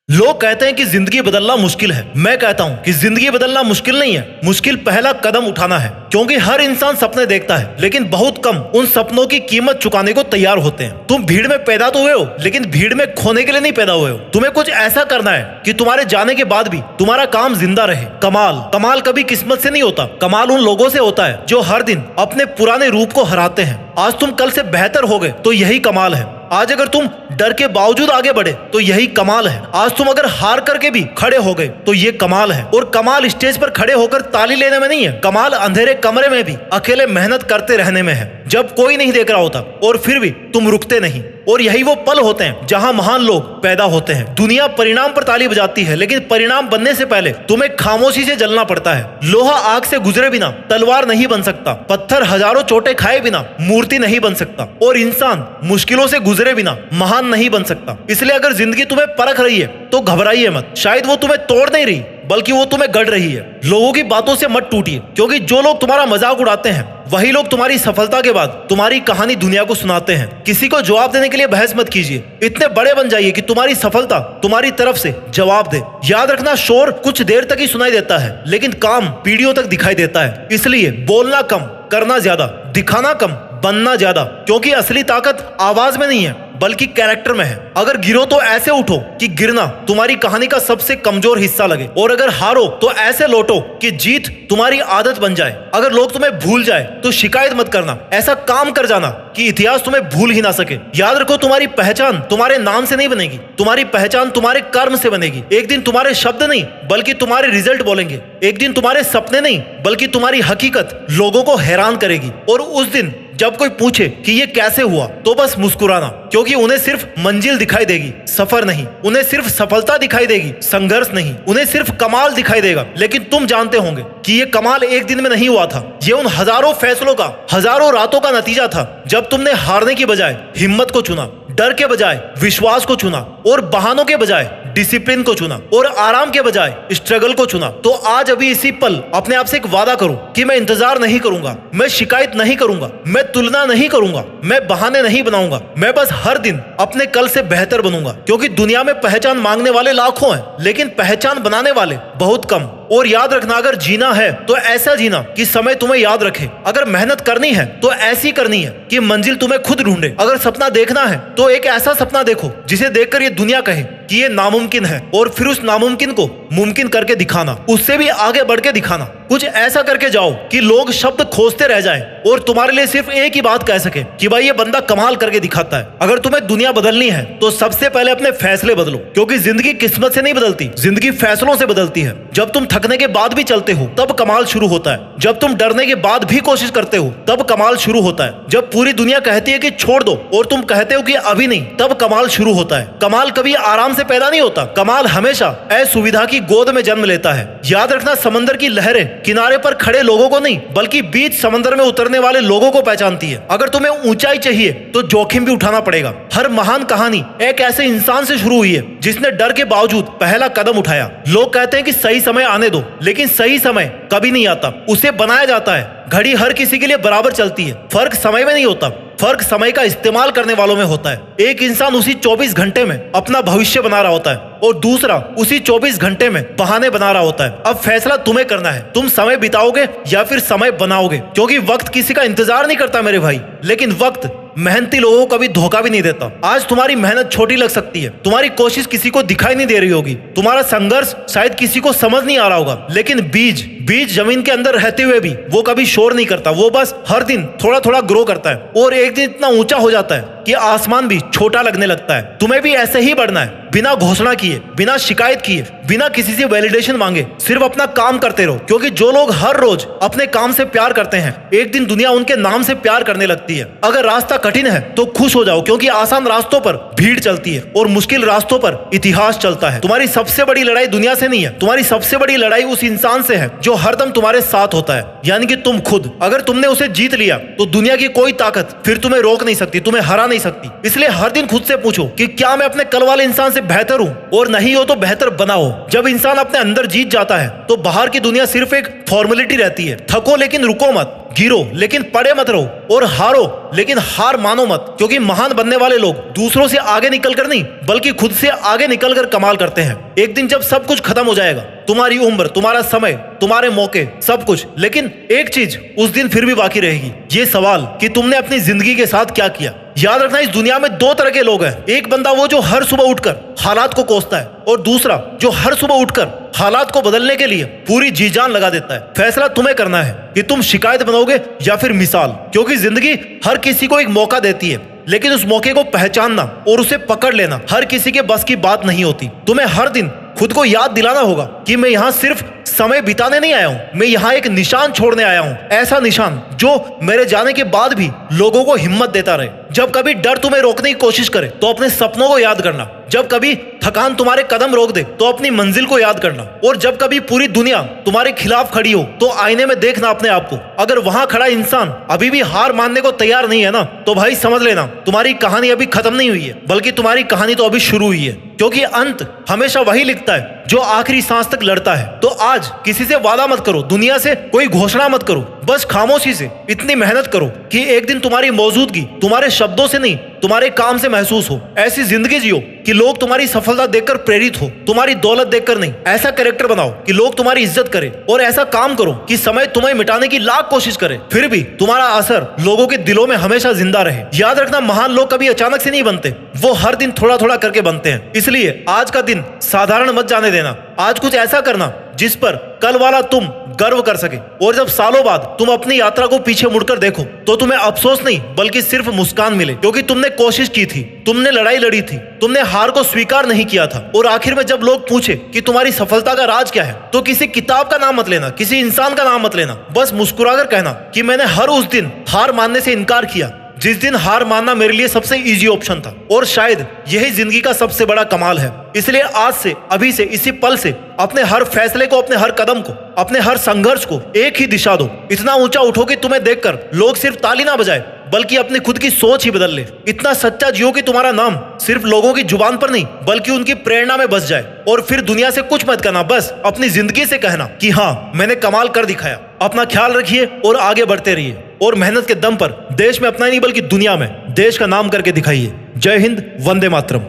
लोग कहते हैं कि जिंदगी बदलना मुश्किल है। मैं कहता हूं कि जिंदगी बदलना मुश्किल नहीं है, मुश्किल पहला कदम उठाना है। क्योंकि हर इंसान सपने देखता है, लेकिन बहुत कम उन सपनों की कीमत चुकाने को तैयार होते हैं। तुम भीड़ में पैदा तो हुए हो, लेकिन भीड़ में खोने के लिए नहीं पैदा हुए हो। तुम्हें कुछ ऐसा करना है कि तुम्हारे जाने के बाद भी तुम्हारा काम जिंदा रहे। कमाल कभी किस्मत से नहीं होता, कमाल उन लोगों से होता है जो हर दिन अपने पुराने रूप को हराते हैं। आज तुम कल से बेहतर हो गए तो यही कमाल है। आज अगर तुम डर के बावजूद आगे बढ़े तो यही कमाल है। आज तुम अगर हार करके भी खड़े हो गए तो ये कमाल है। और कमाल स्टेज पर खड़े होकर ताली लेने में नहीं है, कमाल अंधेरे कमरे में भी अकेले मेहनत करते रहने में है, जब कोई नहीं देख रहा होता और फिर भी तुम रुकते नहीं। और यही वो पल होते हैं जहां महान लोग पैदा होते हैं। दुनिया परिणाम पर ताली बजाती है, लेकिन परिणाम बनने से पहले तुम्हें खामोशी से जलना पड़ता है। लोहा आग से गुजरे बिना तलवार नहीं बन सकता, पत्थर हजारों चोटें खाए बिना मूर्ति नहीं बन सकता, और इंसान मुश्किलों से गुजरे बिना महान नहीं बन सकता। इसलिए अगर जिंदगी तुम्हें परख रही है तो घबराइए मत। शायद वो तुम्हें तोड़ नहीं रही, बल्कि वो तुम्हें गढ़ रही है। लोगों की बातों से मत टूटिए, क्योंकि जो लोग तुम्हारा मजाक उड़ाते हैं वही लोग तुम्हारी सफलता के बाद तुम्हारी कहानी दुनिया को सुनाते हैं। किसी को जवाब देने के लिए बहस मत कीजिए। इतने बड़े बन जाइए कि तुम्हारी सफलता तुम्हारी तरफ से जवाब दे। याद रखना, शोर कुछ देर तक ही सुनाई देता है, लेकिन काम पीढ़ियों तक दिखाई देता है। इसलिए बोलना कम, करना ज्यादा, दिखाना कम, बनना ज्यादा। क्योंकि असली ताकत आवाज में नहीं है, बल्कि कैरेक्टर में है। अगर गिरो तो ऐसे उठो कि गिरना तुम्हारी कहानी का सबसे कमजोर हिस्सा लगे, और अगर हारो तो ऐसे लौटो कि जीत तुम्हारी आदत बन जाए। अगर लोग तुम्हें भूल जाए तो शिकायत मत करना, ऐसा काम कर जाना कि इतिहास तुम्हें भूल ही ना सके। याद रखो, तुम्हारी पहचान तुम्हारे नाम से नहीं बनेगी, तुम्हारी पहचान तुम्हारे कर्म से बनेगी। एक दिन तुम्हारे शब्द नहीं बल्कि तुम्हारे रिजल्ट बोलेंगे। एक दिन तुम्हारे सपने नहीं बल्कि तुम्हारी हकीकत लोगों को हैरान करेगी। और उस दिन जब कोई पूछे कि ये कैसे हुआ, तो बस मुस्कुराना, क्योंकि उन्हें सिर्फ मंजिल दिखाई देगी, सफर नहीं। उन्हें सिर्फ सफलता दिखाई देगी, संघर्ष नहीं। उन्हें सिर्फ कमाल दिखाई देगा, लेकिन तुम जानते होंगे कि ये कमाल एक दिन में नहीं हुआ था। ये उन हजारों फैसलों का, हजारों रातों का नतीजा था, जब तुमने हारने की बजाय हिम्मत को चुना, डर के बजाय विश्वास को चुना, और बहानों के बजाय डिसिप्लिन को चुना, और आराम के बजाय स्ट्रगल को चुना। तो आज अभी इसी पल अपने आप से एक वादा करो कि मैं इंतजार नहीं करूंगा, मैं शिकायत नहीं करूंगा, मैं तुलना नहीं करूंगा, मैं बहाने नहीं बनाऊंगा। मैं बस हर दिन अपने कल से बेहतर बनूंगा। क्योंकि दुनिया में पहचान मांगने वाले लाखों हैं, लेकिन पहचान बनाने वाले बहुत कम। और याद रखना, अगर जीना है तो ऐसा जीना कि समय तुम्हें याद रखे। अगर मेहनत करनी है तो ऐसी करनी है कि मंजिल तुम्हें खुद ढूंढे। अगर सपना देखना है तो एक ऐसा सपना देखो जिसे देखकर ये दुनिया कहे कि ये नामुमकिन है, और फिर उस नामुमकिन को मुमकिन करके दिखाना, उससे भी आगे बढ़ के दिखाना। कुछ ऐसा करके जाओ कि लोग शब्द खोजते रह जाएं और तुम्हारे लिए सिर्फ एक ही बात कह सके कि भाई ये बंदा कमाल करके दिखाता है। अगर तुम्हें दुनिया बदलनी है तो सबसे पहले अपने फैसले बदलो, क्योंकि जिंदगी किस्मत से नहीं बदलती, जिंदगी फैसलों से बदलती है। जब तुम थकने के बाद भी चलते हो तब कमाल शुरू होता है। जब तुम डरने के बाद भी कोशिश करते हो तब कमाल शुरू होता है। जब पूरी दुनिया कहती है कि छोड़ दो और तुम कहते हो कि अभी नहीं, तब कमाल शुरू होता है। कमाल कभी आराम से पैदा नहीं होता, कमाल हमेशा असुविधा की गोद में जन्म लेता है। याद रखना, समंदर की लहरें किनारे पर खड़े लोगों को नहीं बल्कि बीच समंदर में उतरने वाले लोगों को पहचानती है। अगर तुम्हें ऊंचाई चाहिए तो जोखिम भी उठाना पड़ेगा। हर महान कहानी एक ऐसे इंसान से शुरू हुई है जिसने डर के बावजूद पहला कदम उठाया। लोग कहते हैं कि सही समय आने दो, लेकिन सही समय कभी नहीं आता, उसे बनाया जाता है। घड़ी हर किसी के लिए बराबर चलती है, फर्क समय में नहीं होता, फर्क समय का इस्तेमाल करने वालों में होता है। एक इंसान उसी 24 घंटे में अपना भविष्य बना रहा होता है, और दूसरा उसी 24 घंटे में बहाने बना रहा होता है। अब फैसला तुम्हें करना है, तुम समय बिताओगे या फिर समय बनाओगे। क्योंकि वक्त किसी का इंतजार नहीं करता मेरे भाई, लेकिन वक्त मेहनती लोगों को कभी धोखा भी नहीं देता। आज तुम्हारी मेहनत छोटी लग सकती है, तुम्हारी कोशिश किसी को दिखाई नहीं दे रही होगी, तुम्हारा संघर्ष शायद किसी को समझ नहीं आ रहा होगा, लेकिन बीज जमीन के अंदर रहते हुए भी वो कभी शोर नहीं करता। वो बस हर दिन थोड़ा थोड़ा ग्रो करता है, और एक दिन इतना ऊंचा हो जाता है कि आसमान भी छोटा लगने लगता है। तुम्हें भी ऐसे ही बढ़ना है, बिना घोषणा किए, बिना शिकायत किए, बिना किसी से वैलिडेशन मांगे, सिर्फ अपना काम करते रहो। क्योंकि जो लोग हर रोज अपने काम से प्यार करते हैं, एक दिन दुनिया उनके नाम से प्यार करने लगती है। अगर रास्ता कठिन है तो खुश हो जाओ, क्योंकि आसान रास्तों पर भीड़ चलती है और मुश्किल रास्तों पर इतिहास चलता है। तुम्हारी सबसे बड़ी लड़ाई दुनिया से नहीं है, तुम्हारी सबसे बड़ी लड़ाई उस इंसान से है जो हरदम तुम्हारे साथ होता है, यानी कि तुम खुद। अगर तुमने उसे जीत लिया तो दुनिया की कोई ताकत फिर तुम्हें रोक नहीं सकती, तुम्हें हरा नहीं सकती। इसलिए हर दिन खुद से पूछो कि क्या मैं अपने कल वाले इंसान से बेहतर हूँ, और नहीं हो तो बेहतर बनाओ। जब इंसान अपने अंदर जीत जाता है तो बाहर की दुनिया सिर्फ एक फॉर्मेलिटी रहती है। थको लेकिन रुको मत, गिरो लेकिन पड़े मत रहो, और हारो लेकिन हार मानो मत, क्योंकि महान बनने वाले लोग दूसरों से आगे निकलकर नहीं बल्कि खुद से आगे निकलकर कमाल करते हैं। एक दिन जब सब कुछ खत्म हो जाएगा, तुम्हारी उम्र, तुम्हारा समय, तुम्हारे मौके, सब कुछ, लेकिन एक चीज उस दिन फिर भी बाकी रहेगी, ये सवाल कि तुमने अपनी जिंदगी के साथ क्या किया। याद रखना, इस दुनिया में दो तरह के लोग हैं। एक बंदा वो जो हर सुबह उठकर हालात को कोसता है, और दूसरा जो हर सुबह उठकर हालात को बदलने के लिए पूरी जी जान लगा देता है। फैसला तुम्हें करना है कि तुम शिकायत बनोगे या फिर मिसाल, क्योंकि जिंदगी हर किसी को एक मौका देती है, लेकिन उस मौके को पहचानना और उसे पकड़ लेना हर किसी के बस की बात नहीं होती। तुम्हें हर दिन खुद को याद दिलाना होगा कि मैं यहाँ सिर्फ समय बिताने नहीं आया हूँ, मैं यहाँ एक निशान छोड़ने आया हूँ। ऐसा निशान जो मेरे जाने के बाद भी लोगों को हिम्मत देता रहे। जब कभी डर तुम्हें रोकने की कोशिश करे तो अपने सपनों को याद करना, जब कभी थकान तुम्हारे कदम रोक दे तो अपनी मंजिल को याद करना, और जब कभी पूरी दुनिया तुम्हारे खिलाफ खड़ी हो तो आईने में देखना अपने आप को। अगर वहां खड़ा इंसान अभी भी हार मानने को तैयार नहीं है ना, तो भाई समझ लेना तुम्हारी कहानी अभी खत्म नहीं हुई है, बल्कि तुम्हारी कहानी तो अभी शुरू हुई है। क्योंकि अंत हमेशा वही लिखता है जो आखिरी सांस तक लड़ता है। तो आज किसी से वादा मत करो, दुनिया से कोई घोषणा मत करो, बस खामोशी से इतनी मेहनत करो कि एक दिन तुम्हारी मौजूदगी तुम्हारे शब्दों से नहीं तुम्हारे काम से महसूस हो। ऐसी जिंदगी जियो कि लोग तुम्हारी सफलता देखकर प्रेरित हो, तुम्हारी दौलत देखकर नहीं। ऐसा कैरेक्टर बनाओ कि लोग तुम्हारी इज्जत करें, और ऐसा काम करो कि समय तुम्हें मिटाने की लाख कोशिश करे, फिर भी तुम्हारा असर लोगों के दिलों में हमेशा जिंदा रहे। याद रखना, महान लोग कभी अचानक से नहीं बनते, वो हर दिन थोड़ा थोड़ा करके बनते हैं। इसलिए आज का दिन साधारण मत जाने देना। आज कुछ ऐसा करना जिस पर कल वाला तुम गर्व कर सके, और जब सालों बाद तुम अपनी यात्रा को पीछे मुड़कर देखो तो तुम्हें अफसोस नहीं बल्कि सिर्फ मुस्कान मिले, क्योंकि तुमने कोशिश की थी, तुमने लड़ाई लड़ी थी, तुमने हार को स्वीकार नहीं किया था। और आखिर में जब लोग पूछे कि तुम्हारी सफलता का राज क्या है, तो किसी किताब का नाम मत लेना, किसी इंसान का नाम मत लेना, बस मुस्कुराकर कहना कि मैंने हर उस दिन हार मानने से इनकार किया जिस दिन हार मानना मेरे लिए सबसे इजी ऑप्शन था। और शायद यही जिंदगी का सबसे बड़ा कमाल है। इसलिए आज से, अभी से, इसी पल से अपने हर फैसले को, अपने हर कदम को, अपने हर संघर्ष को एक ही दिशा दो। इतना ऊंचा उठो कि तुम्हें देखकर लोग सिर्फ ताली ना बजाए बल्कि अपनी खुद की सोच ही बदल ले। इतना सच्चा जियो कि तुम्हारा नाम सिर्फ लोगों की जुबान पर नहीं बल्कि उनकी प्रेरणा में बस जाए। और फिर दुनिया से कुछ मत कहना, बस अपनी जिंदगी से कहना कि हाँ, मैंने कमाल कर दिखाया। अपना ख्याल रखिए और आगे बढ़ते रहिए, और मेहनत के दम पर देश में अपना ही नहीं बल्कि दुनिया में देश का नाम करके दिखाइए। जय हिंद, वंदे मातरम।